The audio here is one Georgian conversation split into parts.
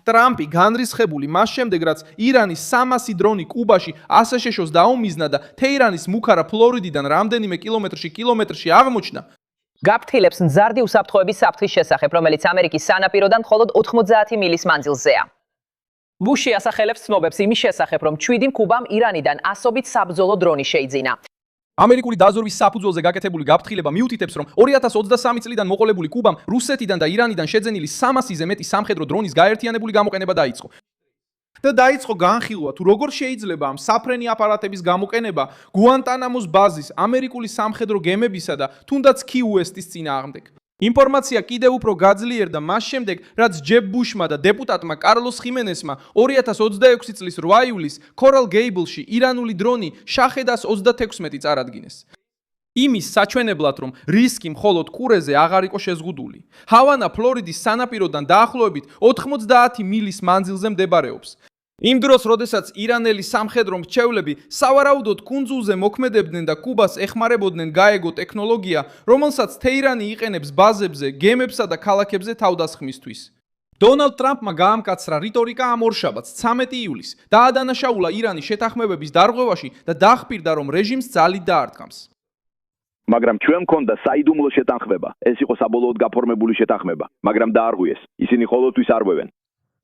ტრამპი განრისხებული მას შემდეგ, რაც ირანის 300 დრონი კუბაში ასე შეშოს დაუმიზნა და თეირანის მუქარა ფლორიდიდან რამდენიმე კილომეტრში აღმოჩნდა, გაფრთხილებს მზარდი უსაფრთხოების საფრთხის შესახებ, რომელიც ამერიკის სანაპიროდან მხოლოდ 90 მილის მანძილზეა. ბუში ასახელებს ცნობებს იმის შესახებ, რომ 7 კუბამ ირანიდან ასობით საბრძოლო დრონი შეიძინა. ამერიკული დაზვერვის საფუძველზე გაკეთებული გაფრთხილება მიუთითებს, რომ 2023 წლიდან მოყოლებული კუბამ რუსეთიდან და ირანიდან შეძენილი 300-ზე მეტი სამხედრო დრონის გაერთიანებული გამოყენება დაიწყო. და დაიწყო განხილვა, თუ როგორ შეიძლება ამ საფრენი აპარატების გამოყენება გუანტანამოს ბაზის, ამერიკული სამხედრო გემებისა და თუნდაც Key-West-ის წინააღმდეგ. ინფორმაცია კიდევ უფრო გაძლიერდა მას შემდეგ, რაც ჯებ ბუშმა და დეპუტატმა კარლოს ხიმენესმა 2026 წლის 8 ივლისს Coral Gable-ში ირანული დრონი შაჰედას 36 წარადგინეს. იმის საჩვენებლად, რომ რისკი მხოლოდ ყურეზე აღარ იყო შეზღუდული. ჰავანა ფლორიდის სანაპიროდან დაახლოებით 90 მილის მანძილზე მდებარეობს. იმ დროს, როდესაც ირანელი სამხედრო მრჩევლები სავარაუდოდ კუნძულზე მოქმედებდნენ და კუბას ეხმარებოდნენ გაეგო ტექნოლოგია, რომელსაც თეირანი იყენებს ბაზებზე, გემებსა და ქალაქებზე თავდასხმისთვის. დონალდ ტრამპმა გაამკაცრა რიტორიკა ამ ორშაბათს 13 ივლისს და ადანაშაულა ირანის შეთანხმებების დარღვევაში და დაახპირდა, რომ რეჟიმს ძალით დაარტყამს. მაგრამ ჩვენ მქონდა საიდუმლო შეთანხმება. ეს იყო საბოლოოდ გაფორმებული შეთანხმება, მაგრამ დაარღვიეს. ისინი ყოველთვის არღვევენ.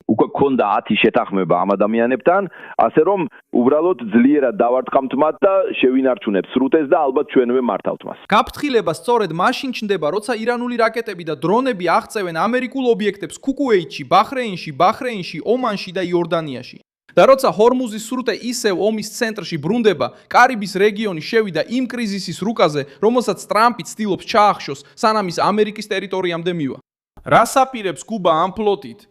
უკვე ქონდა 10 შეთანხმება ამ ადამიანებთან, ასე რომ უბრალოდ ძლიერად დავარტყამთ მათ და შევინარჩუნებთ სრუტეს და ალბათ ჩვენვე მართავთ მას. გაფრთხილება სწორედ მაშინ ჩნდება, როცა ირანული რაკეტები და დრონები აღწევენ ამერიკულ ობიექტებს ქუქუეითში, ბაჰრეინში, ომანში და იორდანიაში. და როცა ჰორმუზის სრუტე ისევ ომის ცენტრში ბრუნდება, კარიბის რეგიონი შევიდა იმ კრიზისის რუკაზე, რომელსაც ტრამპი ცდილობს ჩაახშოს, სანამ ის ამერიკის ტერიტორიამდე მივა. რას აპირებს კუბა ამ ფლოტით?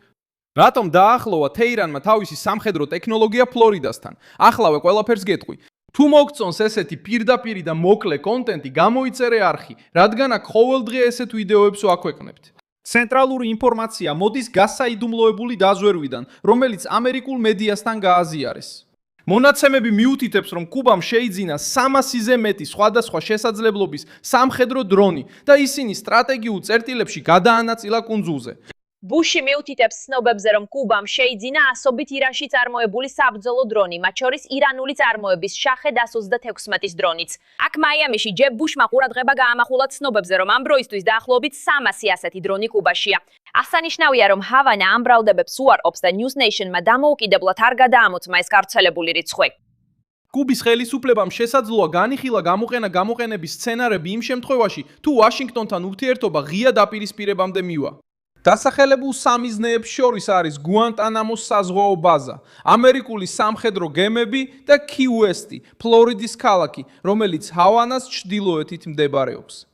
რატომ დაახლოვა თეირანმა თავისი სამხედრო ტექნოლოგია ფლორიდასთან? ახლავე ყველაფერს გეტყვი. თუ მოგწონს ესეთი პირდაპირი და მოკლე კონტენტი, გამოიწერე არხი, რადგან აქ ყოველდღე ესეთ ვიდეოებს ვაქვეყნებთ. ცენტრალური ინფორმაცია მოდის გასაიდუმლოებული დაზვერვიდან, რომელიც ამერიკულ მედიასთან გააზიარეს. მონაცემები მიუთითებს, რომ კუბამ შეიძინა 300-ზე მეტი სხვადასხვა შესაძლებლობის სამხედრო დრონი და ისინი სტრატეგიულ წერტილებში გადაანაწილა კუნძულზე. ბუში მიუთითებს ცნობებზე, რომ კუბამ შეიძინა ასობით ირანში წარმოებული საბრძოლო დრონი, მათ შორის ირანული წარმოების შაჰედ 136-ის დრონიც. აქ მაიამიში ჯებ ბუშმა ყურადღება გაამახვილა ცნობებზე, რომ ამ დროისთვის დაახლოებით 300 ასეთი დრონი კუბაშია. აღსანიშნავია, რომ ჰავანა ამ ბრალდებებს უარყოფს და News Nation-მა დამოუკიდებლად არ გადაამოწმა ეს გავრცელებული რიცხვი. კუბის ხელისუფლებამ შესაძლოა განიხილა გამოყენების სცენარები იმ შემთხვევაში, თუ ვაშინგტონთან ურთიერთობა ღია დაპირისპირებამდე მივა. დასახელებულ სამიზნეებს შორის არის გუანტანამოს საზღვაო ბაზა, ამერიკული სამხედრო გემები და Key-West, ფლორიდის ქალაქი, რომელიც ჰავანას ჩრდილოეთით მდებარეობს.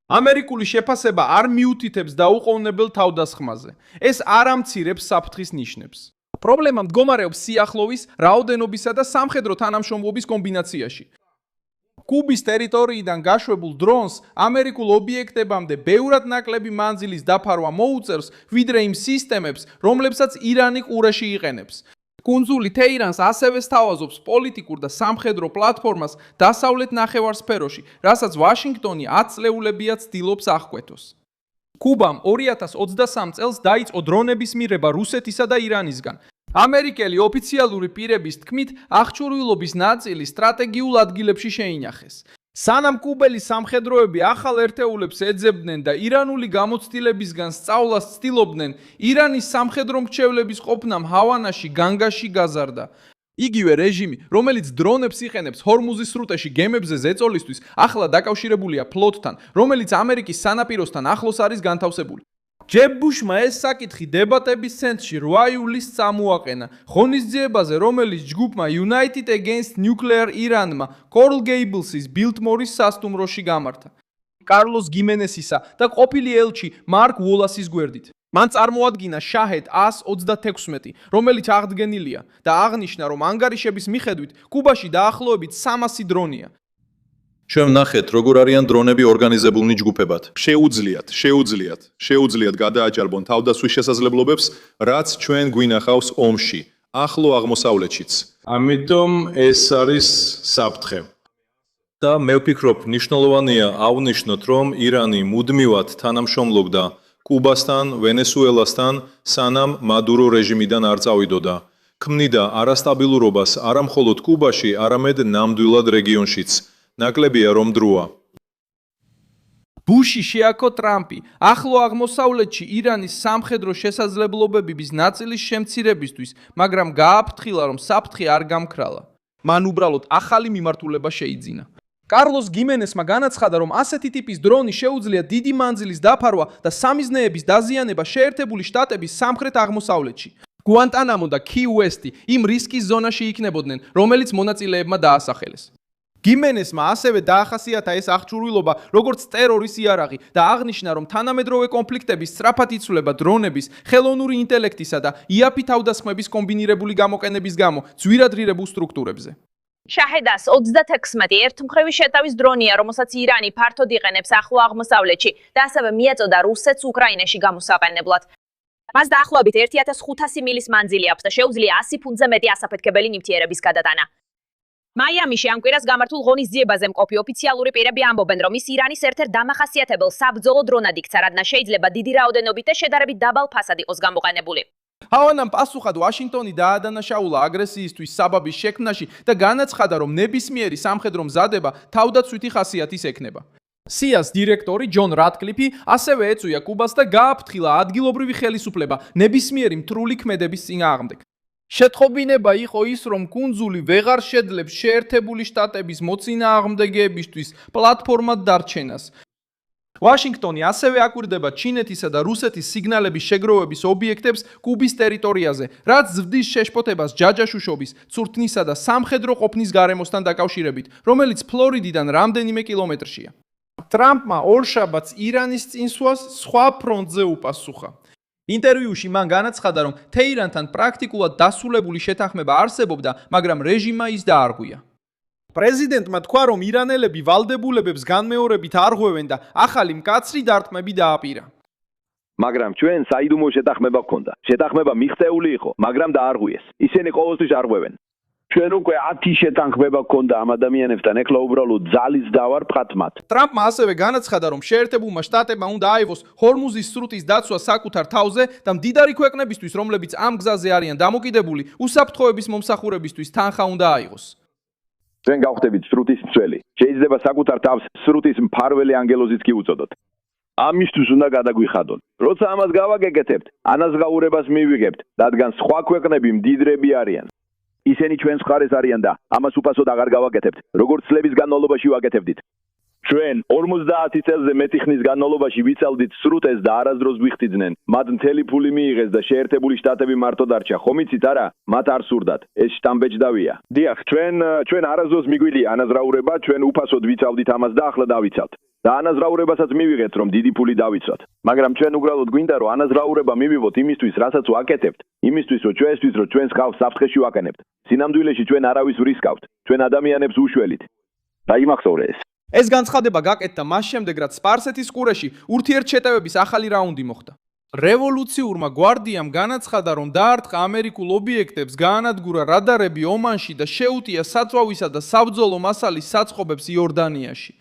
ამერიკული შეფასება არ მიუთითებს დაუყოვნებელ თავდასხმაზე. ეს არ ამცირებს საფრთხის ნიშნებს. პრობლემა მდგომარეობს სიახლოვის, რაოდენობისა და სამხედრო თანამშრომლობის კომბინაციაში. კუბის ტერიტორიიდან გაშვებულ დრონს ამერიკულ ობიექტებამდე ბევრად ნაკლები მანძილის დაფარვა მოუწევს, ვიდრე იმ სისტემებს, რომლებსაც ირანი ყურეში იყენებს. კუნძული თეირანს ასევე სთავაზობს პოლიტიკურ და სამხედრო პლატფორმას დასავლეთ ნახევარსფეროში, რასაც ვაშინგტონი 10 წლეულებია ცდილობს აღკვეთოს. კუბამ 2023 წელს დაიწყო დრონების მიღება რუსეთისა და ირანისგან. ამერიკელი ოფიციალური პირების თქმით, აღჭურვილობის ნაწილი სტრატეგიულ ადგილებში შეინახეს. სანამ კუბელი სამხედროები ახალ ერთეულებს ეძებდნენ და ირანული გამოცდილებისგან სწავლას ცდილობდნენ, ირანის სამხედრო მრჩევლების ყოფნამ ჰავანაში განგაში გაზარდა. იგივე რეჟიმი, რომელიც დრონებს იყენებს ჰორმუზის სრუტეში გემებზე ზეწოლისთვის, ახლა დაკავშირებულია ფლოტთან, რომელიც ამერიკის სანაპიროსთან ახლოს არის განთავსებული. ჯებ ბუშმა ეს საკითხი დებატების ცენტრში 8 ივლისს წამოაყენა, ღონისძიებაზე, რომელიც ჯგუფმა United Against Nuclear Iran-მა Coral Gables-ის ბილტმორის სასტუმროში გამართა. კარლოს გიმენესისა და ყოფილი ელჩი მარკ უოლასის გვერდით. მან წარმოადგინა შაჰედ 136, რომელიც აღდგენილია და აღნიშნა, რომ ანგარიშების მიხედვით კუბაში დაახლოებით 300 დრონია. ჩვენ ვნახეთ, როგორ არიან დრონები ორგანიზებულნი ჯგუფებად. შეუძლიათ გადააჭარბონ თავდასხმის შესაძლებლობებს, რაც ჩვენ გვინახავს ომში, ახლო აღმოსავლეთშიც. ამიტომ ეს არის საფრთხე. და მე ვფიქრობ, მნიშვნელოვანია აღვნიშნოთ, რომ ირანი მუდმივად თანამშრომლობდა კუბასთან, ვენესუელასთან, სანამ მადურო რეჟიმიდან არ წავიდოდა. ქმნიდა არასტაბილურობას არა მხოლოდ კუბაში, არამედ ნამდვილად რეგიონშიც. ნაკლებია რომ დროა. ბუში შეაქო ტრამპი. ახლო აღმოსავლეთში ირანის სამხედრო შესაძლებლობების ნაწილის შემცირებისთვის, მაგრამ გააფრთხილა, რომ საფრთხე არ გამქრალა. მან უბრალოდ ახალი მიმართულება შეიძინა. კარლოს გიმენესმა განაცხადა, რომ ასეთი ტიპის დრონი შეუძლია დიდი მანძილის დაფარვა და სამიზნეების დაზიანება შეერთებული შტატების სამხრეთ აღმოსავლეთში. გუანტანამო და კი-უესტი იმ რისკის ზონაში იქნებოდნენ, რომელიც მონაწილეებმა დაასახელეს. გიმენესმა ასევე დაახასიათა ეს აღჭურვილობა, როგორც ტერორის იარაღი და აღნიშნა, რომ თანამედროვე კონფლიქტების სწრაფად იცვლება დრონების, ხელოვნური ინტელექტისა და იაფი თავდასხმების კომბინირებული გამოყენების გამო ძვირადღირებულ სტრუქტურებზე. შაჰედას 36 ერთმხრივი შეტავის დრონია, რომელსაც ირანი ფართოდ იყენებს ახლო აღმოსავლეთში და ასევე მიაწოდა რუსეთს უკრაინაში გამოსაყენებლად. მას დაახლოებით 1500 მილის მანძილი აქვს და შეუძლია 100 ფუნტზე მეტი ასაფეთქებელი ნივთიერების გადატანა. მაიამიში ამ კვირას გამართულ ღონისძიებაზე მყოფი ოფიციალური პირები ამბობენ, რომ ის ირანის ერთ-ერთ დამახასიათებელ საბრძოლო დრონად იქცა, რადგან შეიძლება დიდი რაოდენობით და შედარებით დაბალ ფასად იყოს გამოყენებული. ჰავანამ პასუხად ვაშინგტონი დაადანაშაულა აგრესიისთვის საბაბის შექმნაში და განაცხადა, რომ ნებისმიერი სამხედრო მზადება თავდაცვითი ხასიათის ექნება. CIA-ს დირექტორი ჯონ რატკლიფი ასევე ეწვია კუბას და გააფრთხილა ადგილობრივი ხელისუფლება ნებისმიერი მთრული ქმედების წინააღმდეგ. შეთხობინება იყო ის, რომ კუნძული ვეღარ შეძლებს შეერთებული შტატების მოწინააღმდეგეებისთვის პლატფორმად დარჩენას. ვაშინგტონი ასევე აკვირდება ჩინეთისა და რუსეთის სიგნალების შეგროვების ობიექტებს კუბის ტერიტორიაზე, რაც ზრდის შეშფოთებას ჯაჯაშუშობის, ცურთნისა და სამხედრო ყოფნის გარემოსთან დაკავშირებით, რომელიც ფლორიდიდან რამდენიმე კილომეტრშია. ტრამპმა ორშაბათს ირანის წინსვლას სხვა ფრონტზე უპასუხა. ინტერვიუში მან განაცხადა, რომ თეირანთან პრაქტიკულად დასრულებული შეთანხმება არსებობდა, მაგრამ რეჟიმმა ის დაარღვია. პრეზიდენტმა თქვა, რომ ირანელები ვალდებულებებს განმეორებით არღვევენ და ახალი მკაცრი დარტყმები დააპირა. მაგრამ ჩვენ საიდუმლო შეთანხმება გქონდა. შეთანხმება მიღწეული იყო, მაგრამ დაარღვიეს. ისინი ყოველთვის არღვევენ. ჩვენ უკვე 10 შეთანხმება გქონდა ამ ადამიანებთან, ეხლა უბრალოდ ძალის დავარ ფხატმათ. ტრამპმა ასევე განაცხადა, რომ შეერთებულმა შტატებმა უნდა აიღოს ჰორმუზის სრუტის დაცვა საკუთარ თავზე და მდიდარი ქვეყნებისთვის, რომლებიც ამ გზაზე არიან დამოკიდებული, უსაფრთხოების მომსახურებისთვის თანხა უნდა აიღოს. ჩვენ გავხდებით სრუტის მცველი. შეიძლება საკუთარ თავს სრუტის მფარველი ანგელოზიც კი უწოდოთ. ამისთვის უნდა გადაგვიხადონ. როცა ამას გავაგეკეთებთ, ანაზღაურებას მივიღებთ, რადგან სხვა ქვეყნები მდიდრები არიან. ისინი ჩვენს მხარეს არიან და ამას უფასოდ აღარ გავაკეთებთ, როგორც წლების განმავლობაში ვაკეთებდით. ჩვენ 50 წელზე მეტი ხნის განმავლობაში ვიცავდით სრუტეს და არასდროს გვიხტიძნენ. მათ მთელი ფული მიიღეს და შეერთებული შტატები მარტო დარჩა. ხომ იცით არა? მათ არ სურდათ. ეს შტამბეჭდავია. დიახ, ჩვენ არასდროს მიგვილია ანაზღაურება, ჩვენ უფასოდ ვიცავდით ამას და ახლა დავიცავთ. და ანაზღაურებასაც მივიღეთ, რომ დიდი ფული დავიცვათ. მაგრამ ჩვენ უბრალოდ გვინდა, რომ ანაზღაურება მივიღოთ იმისთვის, რასაც ვაკეთებთ, იმისთვის, რომ ჩვენთვის, რომ ჩვენს ხალხს საფრთხეში ვაკენებთ. სინამდვილეში ჩვენ არავის ვრისკავთ. ჩვენ ადამიანებს უშველით. დაიმახსოვრე ეს. ეს განცხადება გაკეთდა მას შემდეგ, რაც სპარსეთის ყურეში ურთიერთშეტევების ახალი რაუნდი მოხდა. რევოლუციურმა გვარდიამ განაცხადა, რომ დაარტყა ამერიკულ ობიექტებს, გაანადგურა რადარები ომანში და შეუტია საწვავისა და საბრძოლო მასალის საწყობებს იორდანიაში.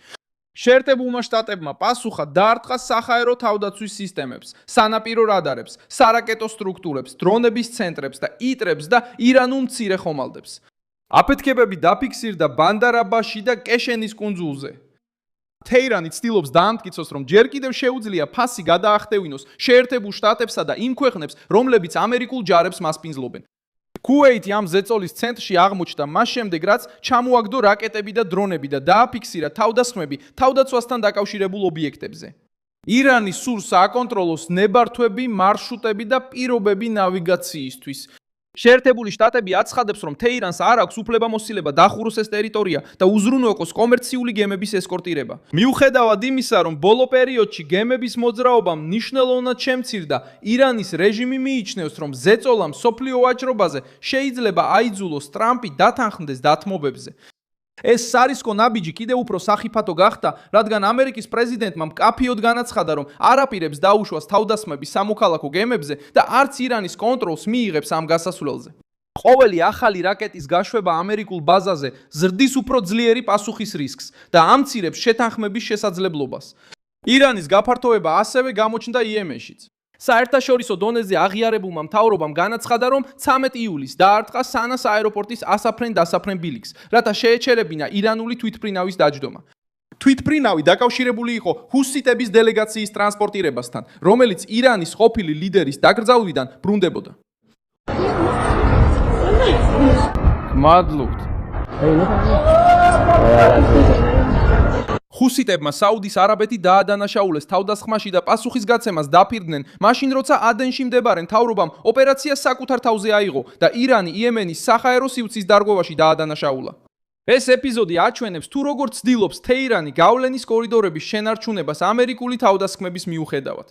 შეერთებულმა შტატებმა პასუხა დაარტყა საჰაერო თავდაცვის სისტემებს, სანაპირო რადარებს, სარაკეტო სტრუქტურებს, დრონების ცენტრებს და იტრებს და ირანულ მცირე ხომალდებს. აფეთქებები დაფიქსირდა ბანდარ-აბასში და კეშენის კუნძულზე. თეირანი ცდილობს დაამტკიცოს, რომ ჯერ კიდევ შეუძლია ფასი გადაახტევინოს შეერთებულ შტატებსა და იმ ქვეყნებს, რომლებიც ამერიკულ ჯარებს მასპინძლობენ. კუვეითი ამ ზეწოლის ცენტრში აღმოჩნდა მას შემდეგ, რაც ჩამოაგდო რაკეტები და დრონები და დააფიქსირა თავდასხმები თავდაცვასთან დაკავშირებულ ობიექტებზე. ირანი სურს აკონტროლოს ნებართვები, მარშრუტები და პირობები ნავიგაციისთვის. შეერთებული შტატები აცხადებს, რომ თეირანს არ აქვს უფლებამოსილება დახუროს ეს ტერიტორია და უზრუნველყოს კომერციული გემების ესკორტირება. მიუხედავად იმისა, რომ ბოლო პერიოდში გემების მოძრაობა მნიშვნელოვნად შემცირდა, ირანის რეჟიმი მიიჩნევს, რომ ზეწოლა მსოფლიო ვაჭრობაზე შეიძლება აიძულოს ტრამპი დათანხმდეს დათმობებზე. ეს სარისკო ნაბიჯი კიდევ უფრო სახიფათო გახდა, რადგან ამერიკის პრეზიდენტმა მკაფიოდ განაცხადა, რომ არაპირებს დაუშვას თავდასხმები სამოქალაქო გემებზე და არც ირანის კონტროლს მიიღებს ამ გასასვლელზე. ყოველი ახალი რაკეტის გაშვება ამერიკულ ბაზაზე ზრდის უფრო ძლიერი პასუხის რისკს და ამცირებს შეთანხმების შესაძლებლობას. ირანის გაფართოება ასევე გამოჩნდა იემენშიც. საერთაშორისო დონეზე აღიარებულმა მთავრობამ განაცხადა, რომ 13 იულის დაარტყა სანას აეროპორტის ასაფრენ-დასაფრენ ბილიქს, რათა შეეჩერებინა ირანული თვითმფრინავის დაჯდომა. თვითმფრინავი დაკავშირებული იყო ჰუსიტების დელეგაციის ტრანსპორტირებასთან, რომელიც ირანის ყოფილი ლიდერის დაკრძალვიდან ბრუნდებოდა. მადლობთ. ჰუსიტებმა საუდის არაბეთი დაადანაშაულეს თავდასხმაში და პასუხისგაცემას დაფირდნენ, მაშინ როცა ადენში მდებარე მთავრობამ ოპერაცია საკუთარ თავზე აიღო და ირანი იემენის საჰაერო სივრცის დარღვევაში დაადანაშაულა. ეს ეპიზოდი აჩვენებს თუ როგორ ცდილობს თეირანი გავლენის კორიდორების შენარჩუნებას ამერიკული თავდასხმების მიუხედავად.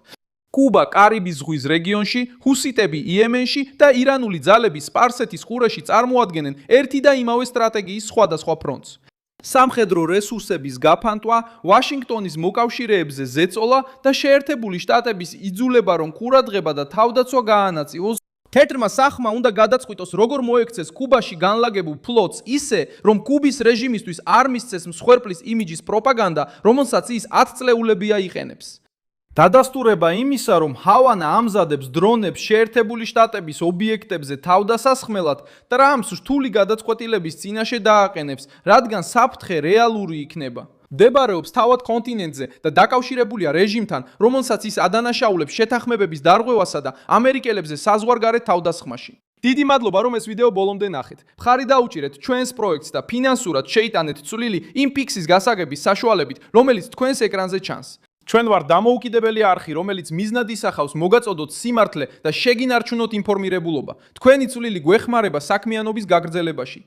კუბა კარიბის ზღვის რეგიონში, ჰუსიტები იემენში და ირანული ძალები სპარსეთის ყურეში წარმოადგენენ ერთი და იმავე სტრატეგიის სხვადასხვა ფრონტს. სამხედრო რესურსების გაფანტვა, ვაშინგტონის მოკავშირეებზე ზეწოლა და შეერთებული შტატების იძულება, რომ ყურადღება და თავდაცვა გაანაწილოს. თეთრმა სახმა უნდა გადაწყვიტოს, როგორ მოექცეს კუბაში განლაგებულ ფლოტს ისე, რომ კუბის რეჟიმისთვის არ მისცეს მსხვერპლის იმიჯის პროპაგანდა, რომელსაც ის 10 წლეულებია იყენებს. დადასტურება იმისა, რომ ჰავანა ამზადებს დრონებს შეერთებული შტატების ობიექტებზე თავდასასხმელად, ტრამპს რთული გადაწყვეტილების წინაშე დააყენებს, რადგან საფრთხე რეალური იქნება. მდებარეობს თავად კონტინენტზე და დაკავშირებულია რეჟიმთან, რომელსაც ის ადანაშაულებს შეთანხმებების დარღვევასა და ამერიკელებზე საზღვარგარეთ თავდასხმაში. დიდი მადლობა, რომ ეს ვიდეო ბოლომდე ნახეთ. მხარი დაუჭირეთ ჩვენს პროექტს და ფინანსურად შეიტანეთ წვლილი იმ ფიქსის გასაგების საშუალებით, რომელიც თქვენს ეკრანზე ჩანს. ჩვენ ვართ დამოუკიდებელი არხი, რომელიც მიზნად ისახავს მოგაწოდოთ სიმართლე და შეგინარჩუნოთ ინფორმირებულობა. თქვენი წვლილი გვეხმარება საქმიანობის გაგრძელებაში.